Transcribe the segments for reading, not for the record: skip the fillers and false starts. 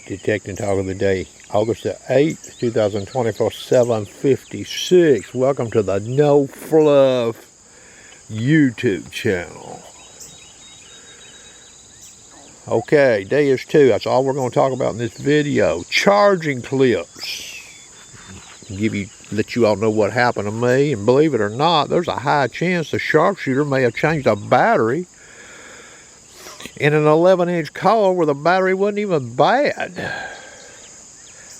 Detecting Talk of the Day, August the 8th, 2024, 7:56. Welcome to the No Fluff YouTube channel. Okay, Deus 2, that's all we're going to talk about in this video. Charging clips. Let you all know what happened to me, and believe it or not, there's a high chance the sharpshooter may have changed a battery in an 11-inch coil where the battery wasn't even bad.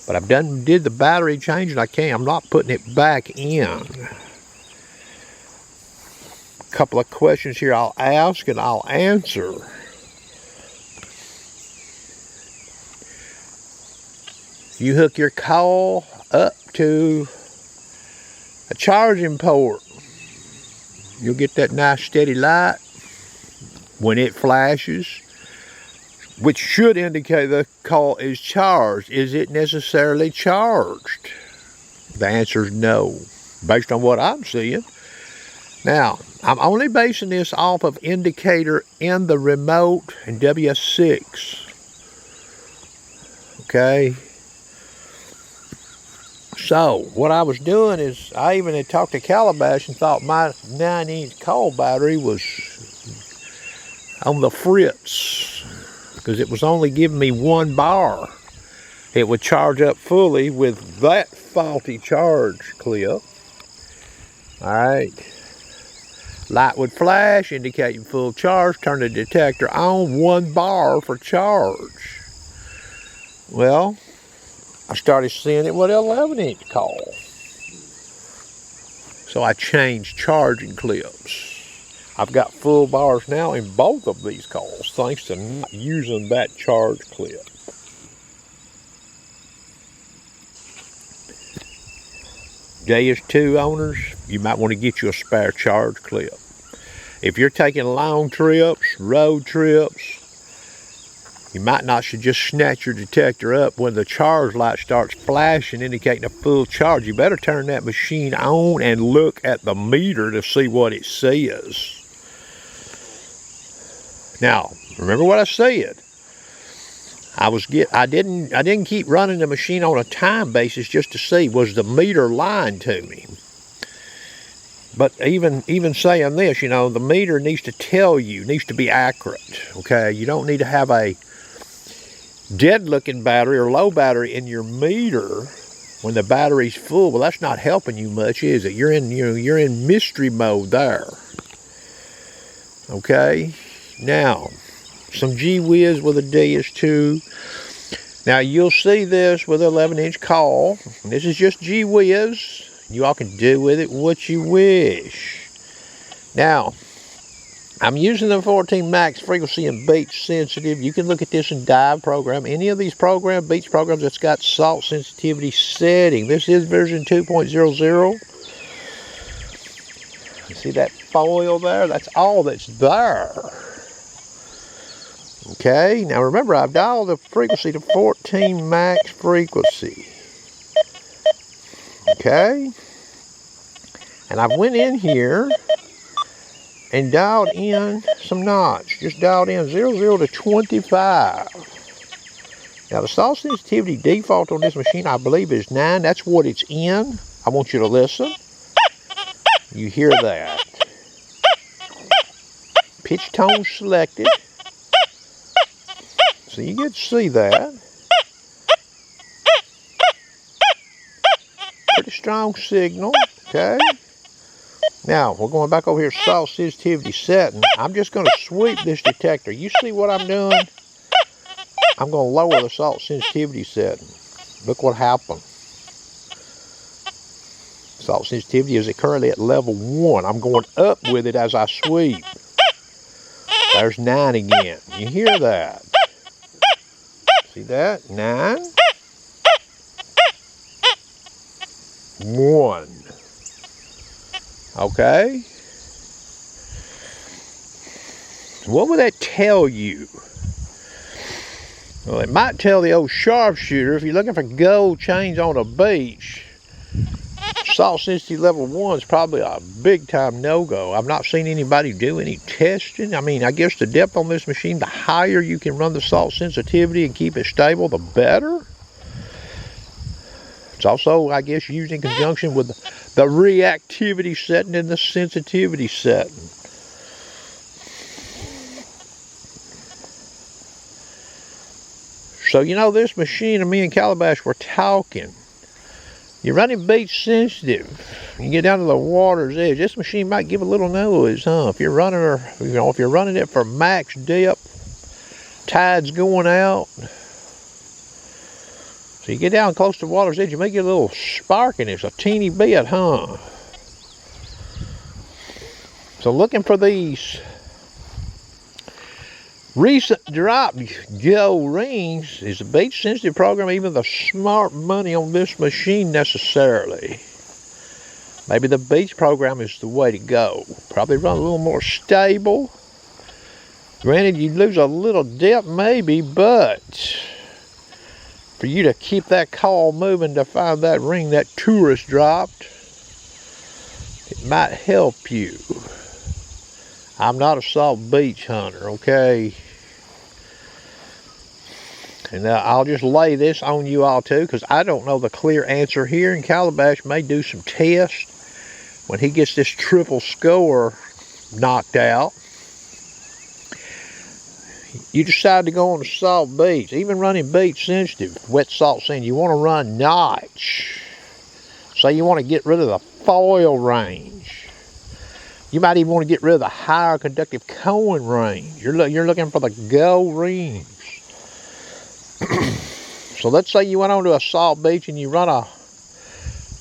But I've did the battery change, and I'm not putting it back in. A couple of questions here I'll ask and I'll answer. You hook your coil up to a charging port, you'll get that nice steady light. When it flashes, which should indicate the coil is charged. Is it necessarily charged? The answer is no, based on what I'm seeing. Now, I'm only basing this off of indicator in the remote and WS6. Okay. So, what I was doing is, I even had talked to Calabash and thought my 9-inch coil battery was on the fritz, because it was only giving me 1 bar. It would charge up fully with that faulty charge clip. Alright. Light would flash, indicating full charge, turn the detector on, 1 bar for charge. Well, I started seeing it with an 11-inch coil. So I changed charging clips. I've got full bars now in both of these coils, thanks to not using that charge clip. Deus 2 owners, you might want to get you a spare charge clip. If you're taking long trips, road trips, you might not should just snatch your detector up when the charge light starts flashing, indicating a full charge. You better turn that machine on and look at the meter to see what it says. Now, remember what I said. I didn't keep running the machine on a time basis just to see, was the meter lying to me. But even saying this, you know, the meter needs to tell you, needs to be accurate. Okay, you don't need to have a dead-looking battery or low battery in your meter when the battery's full. Well, that's not helping you much, is it? You're in mystery mode there. Okay. Now, some gee whiz with a Deus 2. Now, you'll see this with an 11-inch coil. This is just gee whiz. You all can do with it what you wish. Now, I'm using the 14 max frequency and beach sensitive. You can look at this in dive program. Any of these beach programs that's got salt sensitivity setting. This is version 2.00. You see that foil there? That's all that's there. Okay, now remember, I've dialed the frequency to 14 max frequency. Okay, and I went in here and dialed in some knots. Just dialed in 00 to 25. Now the salt sensitivity default on this machine, I believe, is 9. That's what it's in. I want you to listen. You hear that. Pitch tone selected. So you get to see that. Pretty strong signal, okay? Now, we're going back over here, salt sensitivity setting. I'm just going to sweep this detector. You see what I'm doing? I'm going to lower the salt sensitivity setting. Look what happened. Salt sensitivity is currently at level 1. I'm going up with it as I sweep. There's 9 again. You hear that? See that? 9. 1. Okay. What would that tell you? Well, it might tell the old sharpshooter, if you're looking for gold chains on a beach, Salt sensitivity level 1 is probably a big time no-go. I've not seen anybody do any testing. I mean, I guess the depth on this machine, the higher you can run the salt sensitivity and keep it stable, the better. It's also, I guess, used in conjunction with the reactivity setting and the sensitivity setting. So, you know, this machine and me and Calabash were talking. You're running beach sensitive. You get down to the water's edge. This machine might give a little noise, huh? If you're running her, you know, if you're running it for max depth, tide's going out. So you get down close to the water's edge, you may get a little spark in it. It's a teeny bit, huh? So looking for these recent drop Joe rings. Is the beach sensitive program even the smart money on this machine necessarily? Maybe the beach program is the way to go. Probably run a little more stable. Granted, you lose a little depth maybe, but for you to keep that call moving to find that ring that tourist dropped, it might help you. I'm not a salt beach hunter, okay? And I'll just lay this on you all too, because I don't know the clear answer here, and Calabash may do some tests when he gets this triple score knocked out. You decide to go on the salt beach, even running beach sensitive, wet salt sand, you want to run notch. Say you want to get rid of the foil range. You might even want to get rid of the higher conductive Cohen range. You're looking for the go rings. So let's say you went onto a salt beach and you run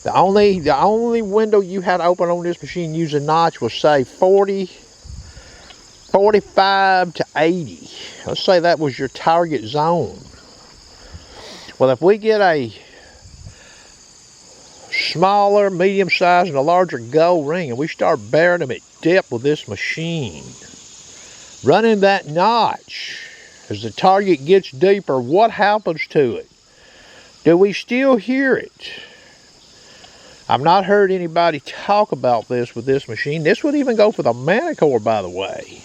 the only window you had open on this machine using notch was say 45 to 80. Let's say that was your target zone. Well, if we get a smaller, medium size, and a larger go ring, and we start bearing them at depth with this machine, running that notch, as the target gets deeper, what happens to it? Do we still hear it? I've not heard anybody talk about this with this machine. This would even go for the Manicore, by the way,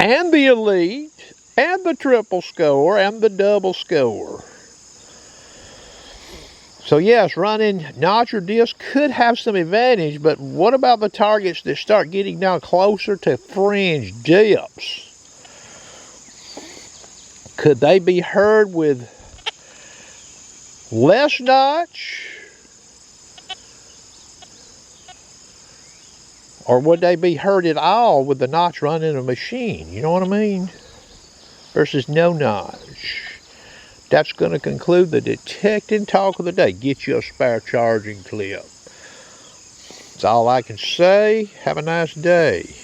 and the Elite, and the triple score, and the double score. So yes, running notch or disc could have some advantage, but what about the targets that start getting down closer to fringe depths? Could they be heard with less notch? Or would they be heard at all with the notch running a machine? You know what I mean? Versus no notch. That's going to conclude the detecting talk of the day. Get you a spare charging clip. That's all I can say. Have a nice day.